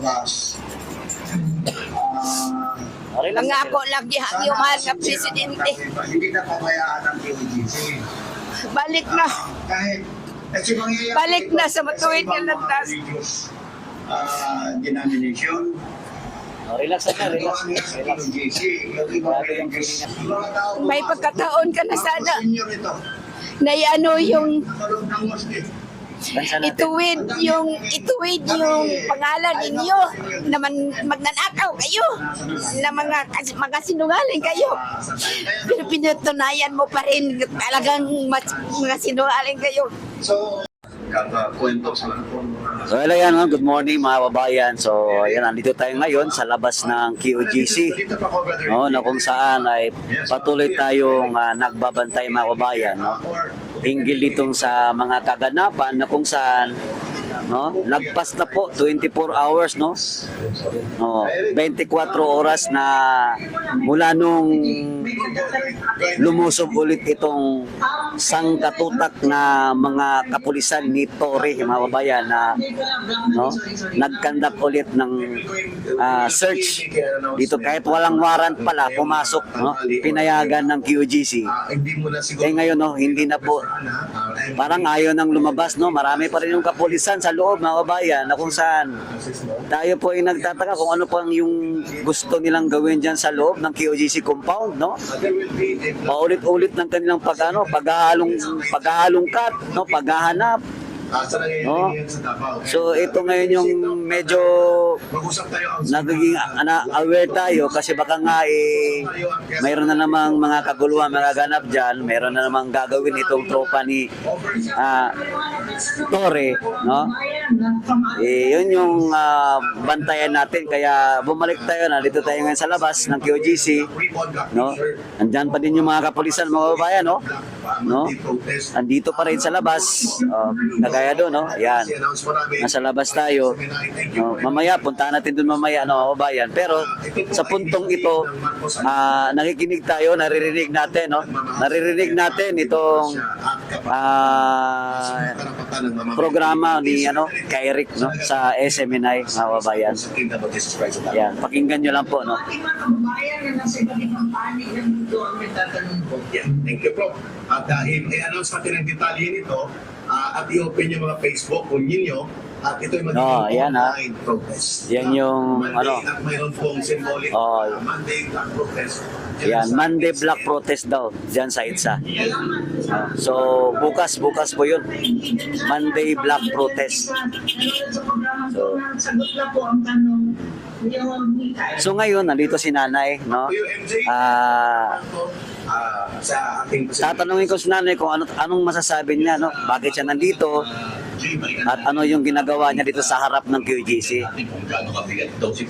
lumabas. Mga ako lagi yung mahal nga presidente. Hindi na pabayaan ng PUGC. Balik na. Kahit kasi mangyayari Balik na ito sa matuwid ibang ng mga landas. religious, denomination. Relax na, relax. Relax. PUGC, yung ibang religious. Mga tao, May pagkataon ka na sana senior ito. na ano yung Kaloob ng mosque. ituwid yung pangalan ninyo na magnanakaw kayo na mga sinungaling kayo, pero pinatunayan mo pa rin talagang mga sinungaling kayo. So, kwento sa So hello yan, good morning mga kababayan. So ayan, nandito tayo ngayon sa labas ng QGC, no, na kung saan ay patuloy tayong nagbabantay mga kababayan, no, hinggil ditong sa mga kaganapan na kung saan, no, lagpas na po 24 hours, no, 24 oras na mula nung lumusob ulit itong sangkatutak na mga kapulisan ni Torre, mga kababayan, na, no, nagkandak ulit ng search dito kahit walang warrant pala pumasok, no, pinayagan ng QGC. Ngayon, no, hindi na po, parang ayaw nang lumabas, no, marami pa rin yung kapulisan sa loob mga kababayan, na kung saan tayo po ay nagtataka kung ano pang yung gusto nilang gawin dyan sa loob ng QGC compound, no. Paulit-ulit ng kanilang paghahalongkat, no, paghahanap, no. So ito ngayon yung medyo nagiging aware tayo kasi baka nga mayroon na namang mga kaguluhan magaganap dyan, mayroon na namang gagawin itong tropa ni Torre, no. Yun yung bantayan natin, kaya bumalik tayo na dito tayo ngayon sa labas ng QGC, no. Andyan pa din yung mga kapulisan mga kababayan, no, andito pa rin sa labas, kaya doon, no? Ayan. Nasa labas tayo. No? Mamaya, puntahan natin doon mamaya, no, kabayan. Pero sa puntong ito, nakikinig tayo, naririnig natin, no? Naririnig natin itong programa ni kay Eric, no, sa SMNI, mga kabayan. Ayan, pakinggan nyo lang po, no? Thank you, Prof. At i-announce natin ang detalye nito at i-open yung mga Facebook kung ninyo at ito yung magiging online protest. Yan yung Monday, at mayroon pong symbolic Monday Black Protest. Yan, Monday Black Protest daw dyan sa ITSA. So bukas po yun, Monday Black Protest. So ngayon nandito si nanay, no. Tatanungin ko si nanay kung anong masasabi niya, no, bakit siya nandito at ano yung ginagawa niya dito sa harap ng QGC.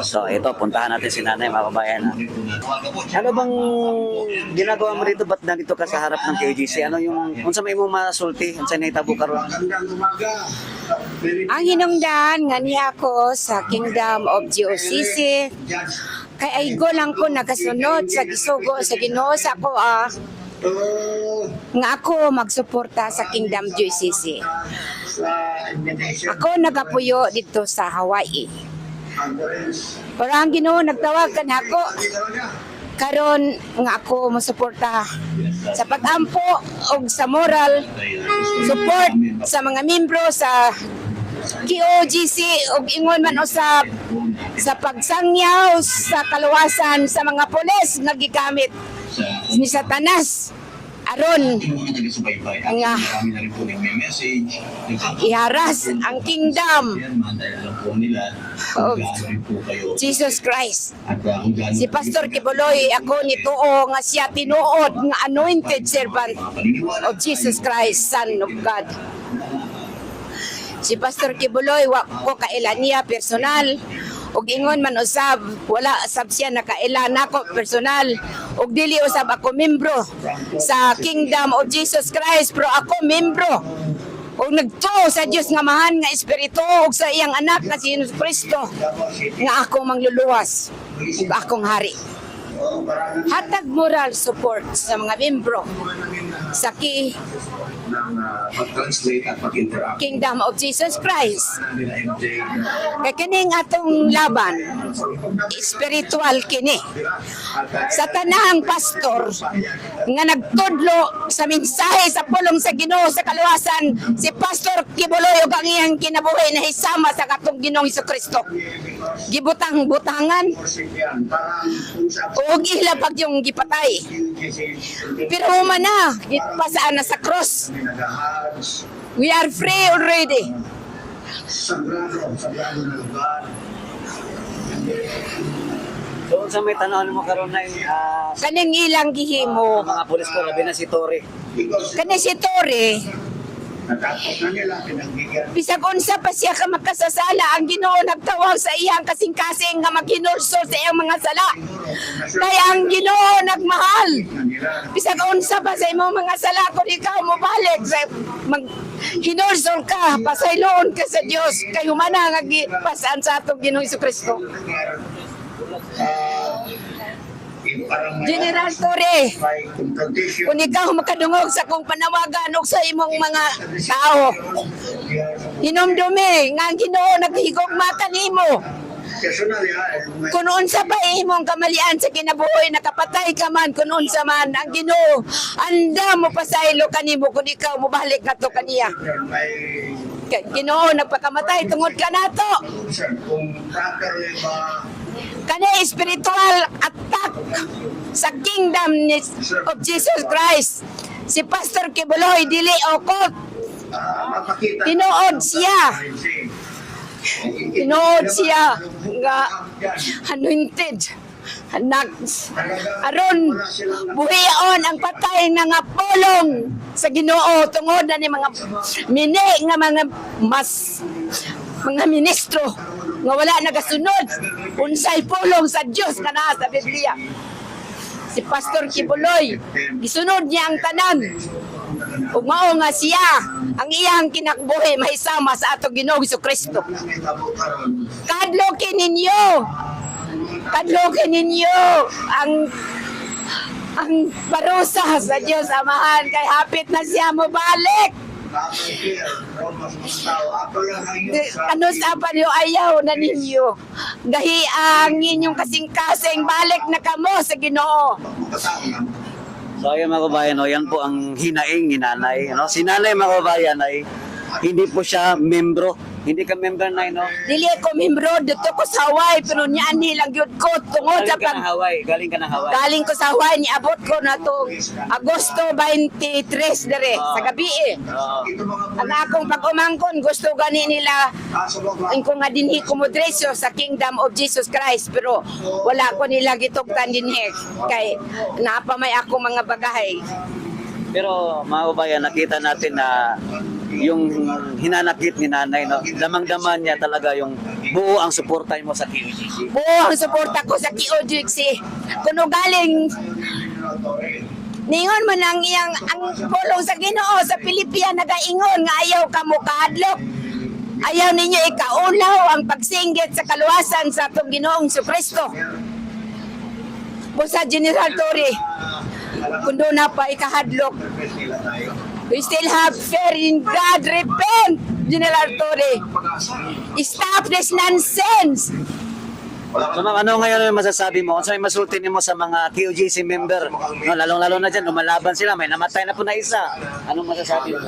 So ito, puntahan natin si nanay, mga kabayan. Ano bang ginagawa mo dito? Ba't nandito ka sa harap ng QGC? Ano yung, unsa may mo masulti? Unsa na itabo karon? Ang hinungdan nga niya ako sa Kingdom of GOCC, kay aigo lang ko nagasunod sa gisugo sa Ginoo sa ako nga ako magsuporta sa Kingdom GOCC. Ako nagapuyo dito sa Hawaii. Pero ang Ginoo nagtawag kan ako karon nga ako mosuporta sa pag-ampo o sa moral support sa mga membro sa QGC o ingon man usab sa pagsangyaw sa kaluwasan sa mga pulis nga gigamit ni Satanas aron nga iharas ang kingdom of Jesus Christ. Si Pastor Kibuloy ako nituo nga siya tinuod nga anointed servant of Jesus Christ, Son of God. Si Pastor Kibuloy wa ko kailan niya personal ug ingon man usab wala sab siya nakailan nako personal ug dili usab ako membro sa Kingdom of Jesus Christ, pero ako membro ug nagtuo sa Dios nga mahan nga espiritu ug sa iyang anak nga si Jesus Kristo nga akong mangluluwas ug akong hari. Hatag moral support sa mga membro sa ng pag-translate at pag-interact. Kingdom of Jesus Christ. Nila MJ Kay kining atong laban, spiritual kini. Sa tanang pastor nga nagtudlo sa mensahe sa pulong sa Ginoo sa kaluwasan, si Pastor Kibuloy ug ang iyang kinabuhi na hisama sa katong Ginoong Hesukristo. Gibutang-butangan ug ilapag yung gipatay. Pero human na, gitpasaan na sa cross. We are free already. Sagrado na lugar. Doon sa may tanaw mo karon na Kaning ilang gihimo. mga pulis ko, labi na si Tori. Kani si Tori, Natapos na nila, pinagbigyan. bisag unsa pa siya ka makasasala, ang Ginoo nagtawag sa iyang kasing-kasing nga maghinulso sa iyang mga sala. Kaya ang Ginoo nagmahal. Bisag unsa pa sa imong mga sala kung ikaw mo balik sa hinulsol ka, pasayloon ka sa Dios kay humana nga gipasaan sa atong Ginoong Hesukristo. General Torre, kung ikaw makadungog sa kong panawagan o sa imong mga tao, hinumdumi nga ang Ginoo naghigugma kanimo. Kung unsa ba imong kamalian sa kinabuhi, nakapatay ka man, kung unsa man, ang Ginoo anda mo pasaylo kanimo kung ikaw mo balik nato kaniya. Ginoo nagpakamatay tungod ka nato. Kani spiritual attack sa kingdom of Jesus Christ. Si Pastor Kibuloy dili okot. Tinuod siya. Tinuod siya nga anointed. Anak, aron buhion ang patay na nga pulong sa Ginoo tungod na ni mga mini nga mga ministro nga wala nagasunod unsay pulong sa Dios kana sa Biblia. Si Pastor Kibuloy gisunod niya ang tanan ug mao nga siya ang iyang kinakbuhi mahisama sa atong Ginoong Hesukristo. Kadlokin ninyo ang parusa sa Dios Amahan kay hapit na siya mo balik. Ano sa panyo ayaw na ninyo? Gahi ang inyong kasing-kasing balik na kamo sa Ginoo. So ayun mga kabayan, yan po ang hinaing ni nanay. No? Si nanay mga kabayan ay hindi po siya membro. Hindi ka member na, no? Dili ko membro dito ko sa Hawaii pero niyan nilang gyud ko tungod sa Galing ka ng Hawaii. Galing ka ng Hawaii. galing ko sa Hawaii ni abot ko na to Agosto 23 dere sa gabi eh. Ang akong pag-umangkon gusto gani nila ang ko nga dinhi kumodresyo sa Kingdom of Jesus Christ pero wala ko nila gitugtan dinhi kay napamay ako mga bagahay. Pero mga kabayan, nakita natin na yung hinanakit ni nanay, no? Damang-daman niya talaga yung buo ang suporta mo sa KOGC. Buo ang suporta ko sa KOGC. Kuno galing ningon man ang iyang ang pulong sa Ginoo sa Pilipina nagaingon nga ayaw ka mo kahadlok. Ayaw ninyo ikaulaw ang pagsinggit sa kaluwasan sa atong Ginoong Hesukristo. Busa General Torre, kung doon na pa ikahadlok, we still have fear in God. Repent, General Torre. Stop this nonsense. So ma'am, ano ngayon yung masasabi mo? Ano yung masulti mo sa mga KOGC member? No, lalong-lalo na dyan, lumalaban sila. May namatay na po na isa. Anong masasabi mo?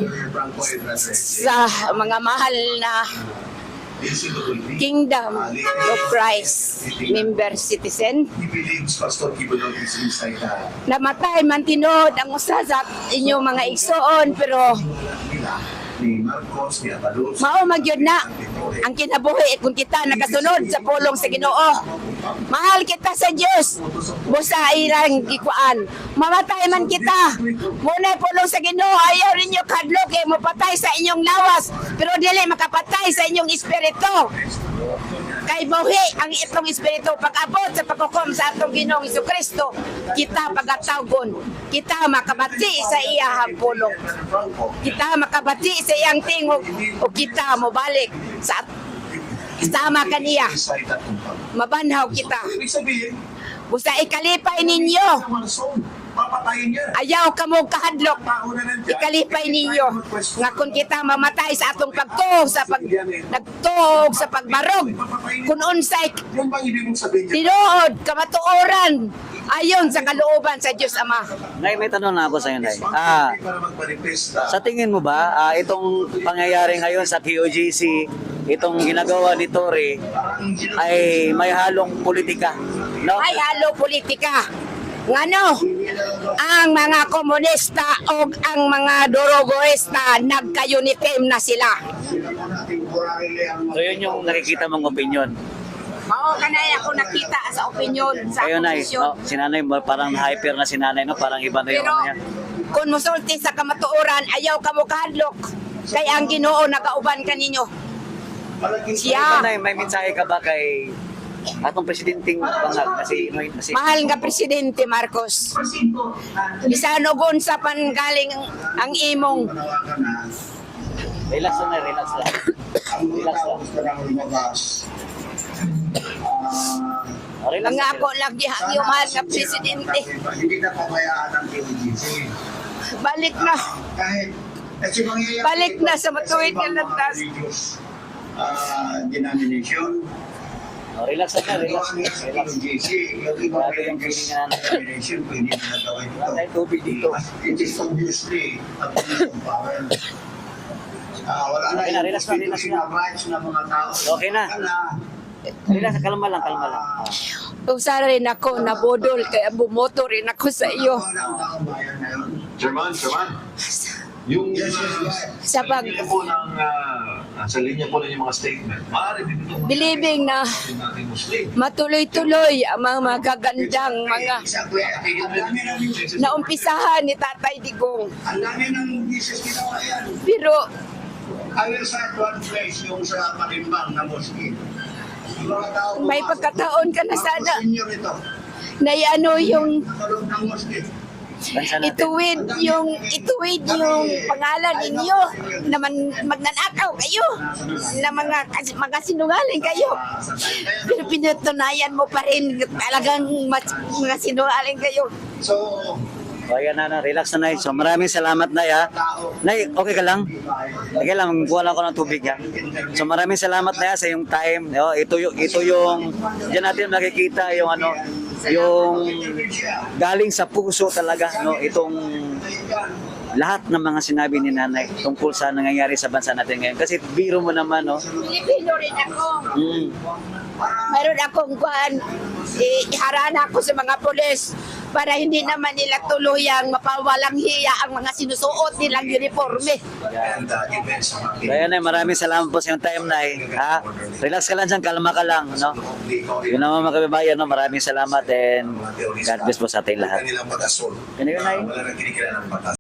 Sa mga mahal na Kingdom of Christ member citizen, namatay man tinod ang usa sa inyong mga igsoon pero mao magyud na ang kinabuhi kung kita nakasunod sa pulong sa Ginoo. Mahal kita sa Dios. Busa irang gikuan. Mamatay man kita. Muna pulong sa Ginoo ayaw ninyo kadlok kay mapatay sa inyong lawas pero dili makapatay sa inyong espiritu. Kay buhi ang itong espiritu pag-abot sa paghukom sa atong Ginoong Hesukristo, kita pagatawgon, kita makabati sa iyang pulong, kita makabati sa iyang tingog o kita mo balik sa sama kaniya, mabanhaw kita. Busa ikalipay ninyo papatayin niya. Ayaw kamo kahadlok. Tao na nandiyan. Ikalipay ninyo nga kung kita mamatay sa atong pagtuog sa nagtuog sa pagbarog kung unsay Yung bang ibig mong sabihin niya? tinuod kamatuoran ayon sa kalooban sa Dios Ama. Nay, may tanong na ako sa iyo, Nay. Para magmanifesta. Sa tingin mo ba, itong pangyayari ngayon sa QGC, itong ginagawa ni Tory, ay may halong politika? No? Ay halo politika. Ngano? Ang mga komunista o ang mga durogoista nagka-unitem na sila. So yun yung nakikita mong opinion. Mao kanay ako nakita sa opinion sa Kayo, Nay, komisyon. no? Si Nanay, parang hyper na si Nanay, no? Parang iba na yung Pero ano niya. kung musulti sa kamatuoran, ayaw ka mo kahadlok. Kaya ang Ginoo nakauban ka ninyo. Ikaw, Siya, Nay, may mensahe ka ba kay atong presidenting bangag? Kasi mahal nga Presidente Marcos. Bisan og unsa pan galing ang imong relax lang, Nay, relax lang. Relax lang. Relax ang lang. ako lagi ang mahal nga Presidente. Hindi na pabayaan ang QGC. Balik na. Kahit kasi mangyayari Balik na sa matuwid ibang nga mga landas. religious, denomination. Relax lang, Nay, relax. Relax. Relax. QGC, yung ibang Grabe yung religious feeling nga, Nay. denomination, pwede na gawin ito. Wala tayong tubig dito. It is obviously a police of power. Wala na Okay na, yung relax na, relax na. constitutional rights ng mga tao. Okay na. Relax, kalma lang, kalma lang. Usa rin ako nabudol kaya bumoto rin ako sa iyo. Chairman, yung Sa pag linya po ng sa linya po ng mga statement, maaari din ito believing na natin Muslim. matuloy-tuloy ang mga magagandang mga naumpisahan ni Tatay Digong. Ang dami ng business ginawa yan. Pero I will start one place yung sa Palimbang na mosque. Yung mga tao may pumasok. pagkataon ka na sana Ako senior ito. na ano yung Nakaloob ng mosque. Bansa natin. ituwid yung pangalan ninyo na magnanakaw kayo na mga sinungaling kayo. Pero pinatunayan mo pa rin talagang mga sinungaling kayo. So, O, ayan na, relax na, Nay. So, maraming salamat, Nay, ha. Nay, okay ka lang? Okay lang, buwan ako ng tubig, ha. So, maraming salamat, Nay, sa iyong time. O, ito yung, diyan natin nakikita yung ano, yung galing sa puso talaga, no, itong lahat ng mga sinabi ni Nanay tungkol sa nangyayari sa bansa natin ngayon. Kasi biro mo naman, no. Pilipino rin ako. Mayroon akong kuhan, iharana ako sa mga pulis para hindi naman nila tuluyang mapawalang hiya ang mga sinusuot nilang uniforme. and events sa mga Kaya, Nay, maraming salamat po sa iyong time, Nay. Ha? Relax ka lang dyan, kalma ka lang, no. Yun naman mga kababayan, no. Maraming salamat and God bless po sa ating lahat. Kanilang pag-asol. Yan yun, Nay. Wala nang kinikilala ng batas.